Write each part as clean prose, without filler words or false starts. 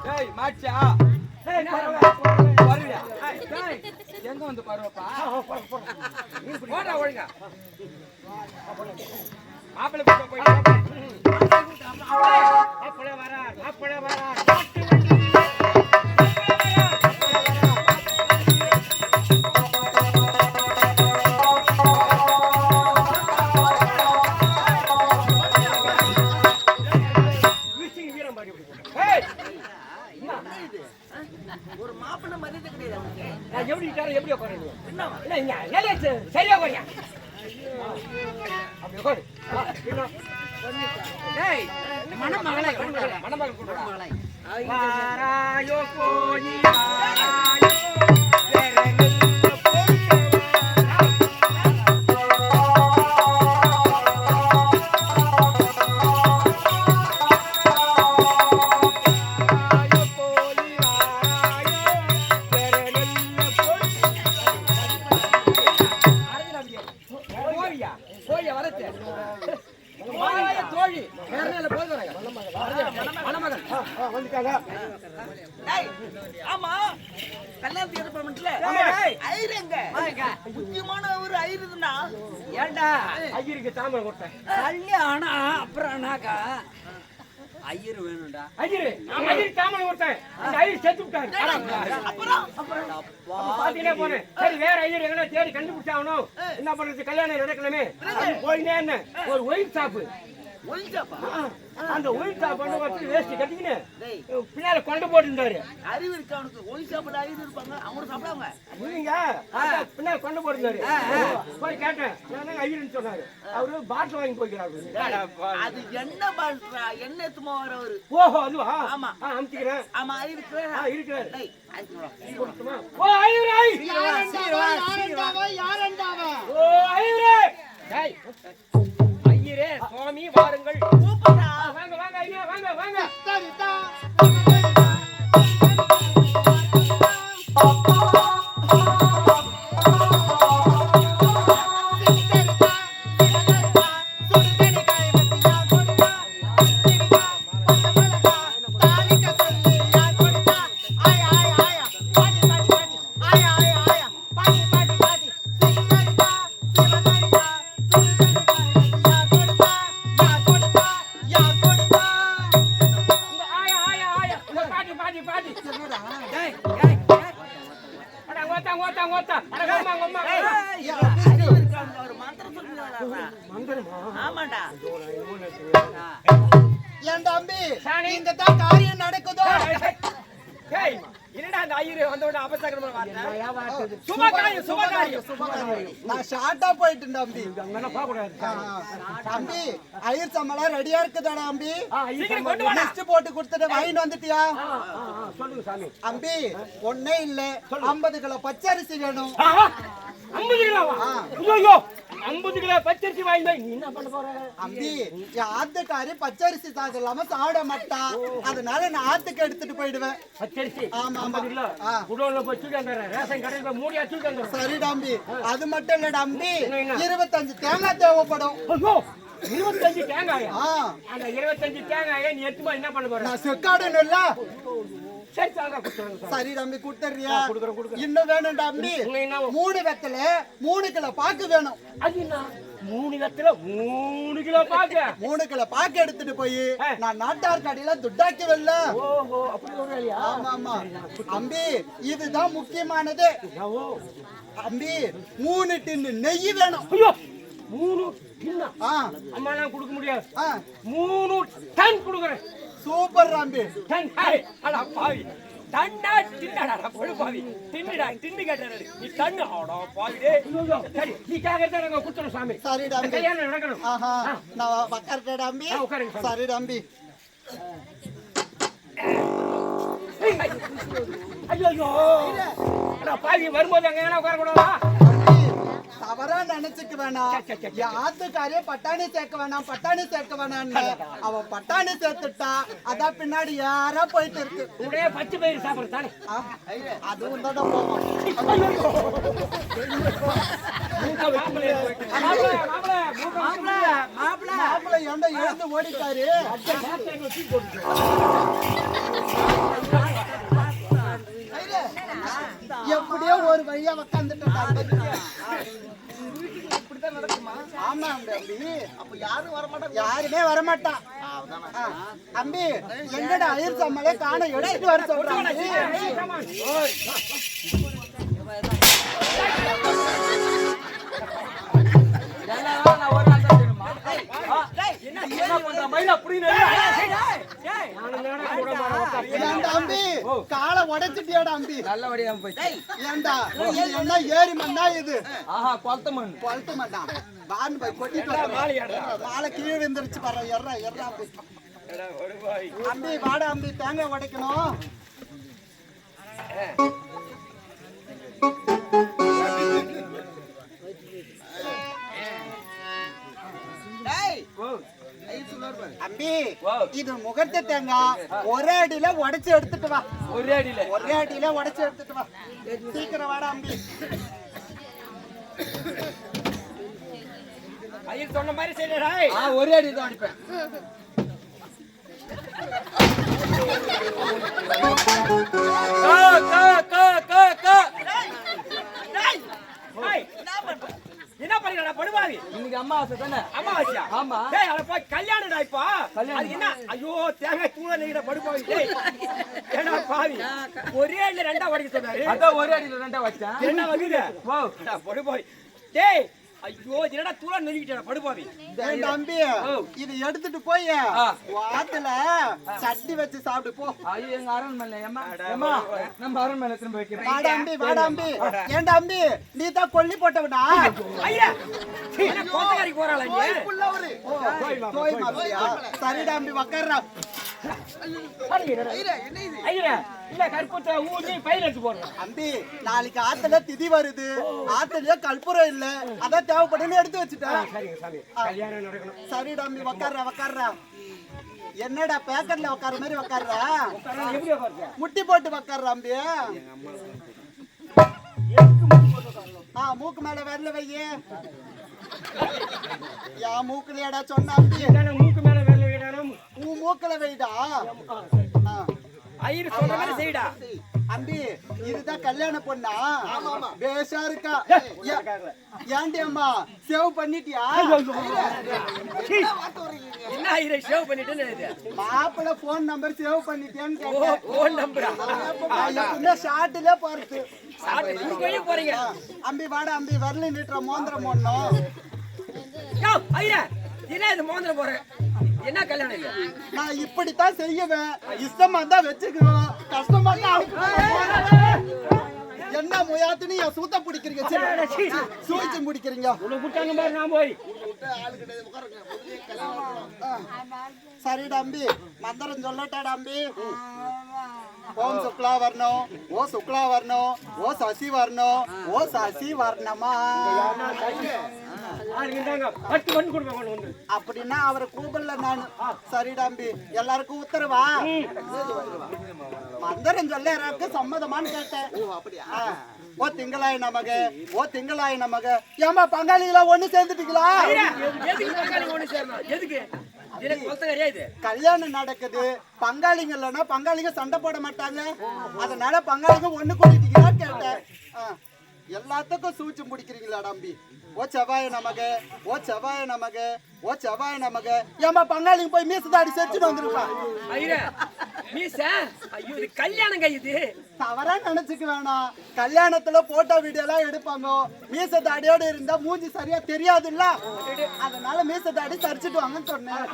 டேய் மாச்சா வருவியா எங்க வந்து பருவப்பா போடா ஒழுங்கா மாப்பிள்ளை கூட்ட போயிட்டு மாப்பிள்ளை வரா மாப்பிள்ளை வரா ஒரு மாப்பிள்ளை மரியாதை கிடையாது. எப்படி எப்படி உட்காருங்க சரியா போறியா அப்படி உட்காரு மணமகளை மணமகளை வாராயோ போய் வாராயோ ஆமா கல்யாணத்துக்கு ஏற்பாடுல ஐயருங்க முக்கியமான ஒரு ஐயருதுன்னா ஏண்டா ஐயருக்கு தாமரை கொடுத்தேன் கல்யாணம் அப்புறம்னாக்கா ஐயர் வேணும்டா ஐயரு தாமரை கொடுத்தேன் அந்த ஐயர் செத்து விட்டாரு அப்புறம் பாத்தீங்கன்னா போனேன் சரி வேற ஐயர் எங்கன்னா தேடி கண்டுபிடிச்சாகணும் என்ன பண்றது கல்யாணம் நடக்கணுமே போயினே என்ன ஒரு ஒயின் ஷாப்பு அந்த ஒயின் ஷாப் வந்து வேஸ்ட் கட்டிக்கின்னு பின்னால கொண்டு போட்டுருந்தாரு அறிவு இருக்கு அவனுக்கு ஒயின் ஷாப்ல அறிவு இருப்பாங்க அவங்க சாப்பிடுவாங்க இல்லைங்க பின்னால கொண்டு போட்டுருந்தாரு போய் கேட்டேன் ஐயர்னு சொன்னாரு அவரு பாட்டில் வாங்கி போய்க்கிறாரு அது என்ன பாட்டில் என்ன எத்துமா வரவரு ஓஹோ அதுவா ஆமா அமுத்திக்கிறேன் ஆமா இருக்கிறேன் இருக்கிறாரு ஓ ஐயரே ஓ ஐயரே ஐயரே சுவாமி வாருங்கள் வாங்க வாங்க ஐயா வாங்க வாங்க ஆமாடா என் தம்பி இந்த தான் காரியம் நடக்குதோ என்னடா அந்த ஐயரு வந்தோட அபசகரமா வார்த்தை சுபகாரியம் நான் ஷார்ட்டா போயிட்டேன் தம்பி அங்கன போக கூடாது தம்பி ஐயர் சம்பளம் ரெடியா இருக்குதா தம்பி சீக்கிரம் கொண்டு வாடா லிஸ்ட் போட்டு கொடுத்துட்டு வாங்கிட்டு வந்துட்டியா சொல்லுங்க சாமி தம்பி ஒண்ணே இல்ல 50 கிலோ பச்சரிசி வேணும் 50 கிலோவா ஐயோ 50 கிலோ பச்சரிசி வாங்கி நீ என்ன பண்ண போற தம்பி என் ஆத்துக்காரி பச்சரிசி சாதம் இல்லாம சாப்பிட மாட்டா அதனால நான் ஆத்துக்கு எடுத்துட்டு போயிடுவேன் பச்சரிசி ஆமா 50 கிலோ குடோன்ல போய் தூக்கி வந்துறேன் ரேஷன் கடையில போய் மூடியா தூக்கி வந்துறேன் சரி தம்பி அது மட்டும் இல்ல தம்பி 25 தேங்காய் தேவைப்படும் ஐயோ 25 தேங்காயா அந்த 25 தேங்காயை நீ எடுத்து என்ன பண்ண போற நான் செக்காடணும் இல்ல சரி தேங்காய் குடுறேன் சரி தம்பி குடுத்துறியா குடுக்குறேன் இன்னும் வேணும் தம்பி 3 வெத்தல 3 கிலோ பாக்கு வேணும் அது என்ன 3 வெத்தல 3 கிலோ பாக்கு 3 கிலோ பாக்கு எடுத்துட்டு போய் நான் நாட்டார் கடையில துட்டாக்கி வெல்ல ஓஹோ அப்படி ஒரு வேலையா ஆமா ஆமா தம்பி இதுதான் முக்கியமானது தம்பி 3 டின்னு நெய் வேணும் ஐயோ 3 டின்னா அம்மா நான் கொடுக்க முடியாது 3 டன் கொடுக்குறேன் சூப்பர் ராம்பி டன் அட பாவி தண்ணா தின்னடா பொழு பாவி தின்னுடா தின்னு கேட்டற நீ தண்ணு ஆடா பாவி சரி நீ கேக்கறத நாங்க குத்துறோம் சாமி சரி டாம்பி கல்யாணம் நடக்கணும் நான் உட்கார்றேன் டாம்பி சரி டாம்பி ஐயோ அட பாவி வரும்போது அங்க எங்கனா உட்கார கூடாதா தவறா நினைச்சுக்க வேணாம் ஆத்துக்காரே பட்டாணி சேர்க்க வேணாம் அவ பட்டாணி சேர்த்துட்டா அதான் பின்னாடி யாரா போயிட்டு இருக்கு உடைய பச்சை பயிர் சாப்பிடுறதானே அதுவும் தான் போவோம் ஏண்டா எழுந்து ஓடிட்டாரு? எப்படியோ ஒரு வழியா உக்காந்துட்டு ஆமா அப்ப யாரும் வரமாட்டாங்க. யாருமே வரமாட்டான். தம்பி எங்கடா ஐயர் சம்மலே காண எடுத்துட்டு வர சொல்றாங்க. தம்பி காலை உடைச்சிட்டியாடா அம்பி? நல்லபடியா போய் ஏண்டா என்ன ஏரி மண்ணா இது? ஆஹா கொளத்து மண் மாட்டான் பான் போய் கொட்டிட்டு மாலை கீழே விழுந்துருச்சு பாரு. எர்றா எர்றா அம்பி வாடா அம்பி தேங்காய் உடைக்கணும். அம்பி இது முகத்தை தேங்காய் ஒரே அடியில உடைச்சு எடுத்துட்டு வா. ஒரே அடியில உடைச்சு எடுத்துட்டு வா. சீக்கிரம் வாடா அம்பி. ஐயர் சொன்ன மாதிரி செய்யறா. ஒரே அடி தான் அடிப்பேன். என்ன பண்ணிடா படுபாவி? இன்னைக்கு அம்மாவாசை தானே? அம்மாவாசையா? ஆமா. டேய் அட போய் கல்யாணம்டா இப்போ. அது என்ன? ஐயோ தேங்காய் தூள நீட படுபாவி. டேய் ஏடா பாவி. ஒரே அடியில ரெண்டா உடைக்க சொன்னாரு. அதான் ஒரே அடியில ரெண்டா வச்சேன். என்ன வகுது? வா படுபாவி. டேய் ஐயோ என்னடா தூள நெருக்கிட்டடா படுபாவி. தம்பி இது எடுத்துட்டு போய் வாத்துல சட்டி வச்சு சாப்பிடு போ. ஐயோ எங்க அரண்மனை ஏமா நம்ம அரண்மனை திரும்ப வைக்கிறேன். வாடாம்பி ஏண்டா அம்பி நீ தான் கொல்லி போட்டவனா? ஐயா என்ன கோத்தகாரி போறாளா நீ? புள்ளவரு தோய் மாப்பியா? சரிடா அம்பி உட்கார்றா. ஐயா இல்ல கற்பூர ஊதி பையில எடுத்து போறேன். அம்பி நாளைக்கு ஆத்துல திதி வருது. ஆத்துலயே கற்பூரம் இல்ல. அத தேவைப்படுன்னு எடுத்து வச்சுட்டேன். சரிங்க சாமி கல்யாணம் நடக்கணும். சரிடா அம்பி உட்கார்றா. என்னடா பேக்கர்ல உட்கார்ற மாதிரி உட்கார்றா? எப்படி உட்கார்ற? முட்டி போட்டு உட்கார்றா அம்பி. மூக்கு மேல வரல வையே. யா மூக்குலடா சொன்ன அம்பி. மூக்கு மேல வரல வைடானோ? உன் மூக்குல வைடா. ஐயர் சொன்ன மாதிரி செய்டா. அம்பி இதுதான் கல்யாண பொண்ணா? பேஷா இருக்கா. ஏண்டி அம்மா சேவ் பண்ணிட்டியா? என்ன ஐயர் சேவ் பண்ணிட்டேன்னு மாப்பிள்ள போன் நம்பர் சேவ் பண்ணிட்டியான்னு கேட்டேன். போன் நம்பரா? எப்பவுமே ஷார்ட்ல போறது. போறீங்க. அம்பி வாடா அம்பி வரல நீட்டுற மோந்திரம் போடணும். ஐயர் என்ன இது மோந்திரம் போறேன்? என்ன கல்யாணம் இல்ல? நான் இப்படித்தான் செய்வேன். இஷ்டமா தான் வச்சுக்குவேன். கஷ்டமா தான் என்ன முயாத்துன்னு என் சூத்த பிடிக்கிறீங்க. சூழ்ச்சி பிடிக்கிறீங்க. நான் போய் சரிடா அம்பி மந்திரம் சொல்லட்டாடா அம்பி. ஓம் சுக்லா வரணும். ஓ சுக்லா வரணும். ஓ சசி வரணும். ஓ சசி வரணுமா? அப்படின்னா அவரை கூப்பிடல நானு. சரிடா அம்பி எல்லாருக்கும் உத்தரவா? மந்திரம் சொல்ல யாராருக்கு சம்மதமான்னு கேட்டேன். ஓ திங்களாய் நமக ஓ திங்களாய் நமக. ஏமா பங்காளிகளா ஒண்ணு சேர்ந்துட்டீங்களா? கல்யாணம் நடக்குது. பங்காளிங்க இல்லைன்னா பங்காளிங்க சண்டை போட மாட்டாங்க. அதனால பங்காளிங்க ஒண்ணு கூட்டிட்டீங்களா கேட்டேன். எல்லாத்துக்கும் சூச்சு முடிக்கிறீங்களா அம்பி? ஓ செவ்வாய நமக ஓ செவ்வாய நமக ஓ செவ்வாய நமக. ஏமா பங்காளிங்க போய் மீசதாடி செச்சுட்டு வந்துருப்பான். ஐயோ இது கல்யாணம் கையுது. தவறா நினைச்சுக்க வேணாம். கல்யாணத்துல போட்டோ வீடியோ எல்லாம் எடுப்பாங்க. மீச தாடியோட இருந்தா மூஞ்சி சரியா தெரியாதுல்ல. அதனால மீச தாடி சரிச்சுட்டு வாங்கன்னு சொன்னேன்.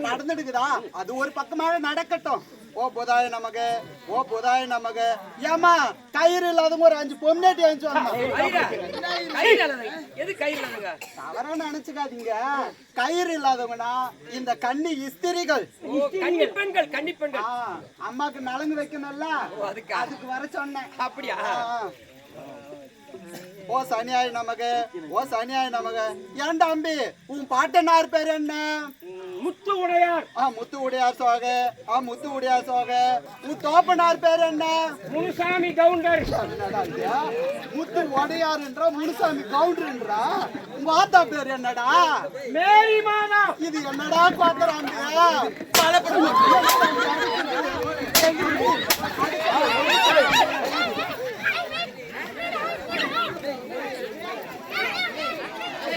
நடந்துடுக்குதா? அது ஒரு பக்கமாக நடக்கட்டும். ஓ புதாய நமக ஓ புதாய நமக. ஏமா கயிறு இல்லாதவங்க ஒரு 5 பொம்னேட்டி அனுப்பிச்சு தவறா நினைச்சுக்காதீங்க. கயிறு இல்லாதவங்கன்னா இந்த கன்னி இஸ்திரிகள். அம்மாக்கு நலங்கு வைக்கணும்ல, அதுக்கு வர சொன்னேன். அப்படியா? ஓ சனியாய் நமக ஓ சனியாய் நமக. ஏன்டா அம்பி உன் பாட்டனார் பேர் என்ன? முத்து உடையார். முத்து உடையார் சோக. முத்து உடையார் சோக. உன் தோப்பனார் பேர் என்ன? முனுசாமி கவுண்டர். என்னடா இது? முத்து உடையார்ன்றா முனுசாமி கவுண்டர்ன்றா. உங்க ஆத்தா பேர் என்னடா? மேரி மாதா. இது என்னடா பாக்குறாங்க?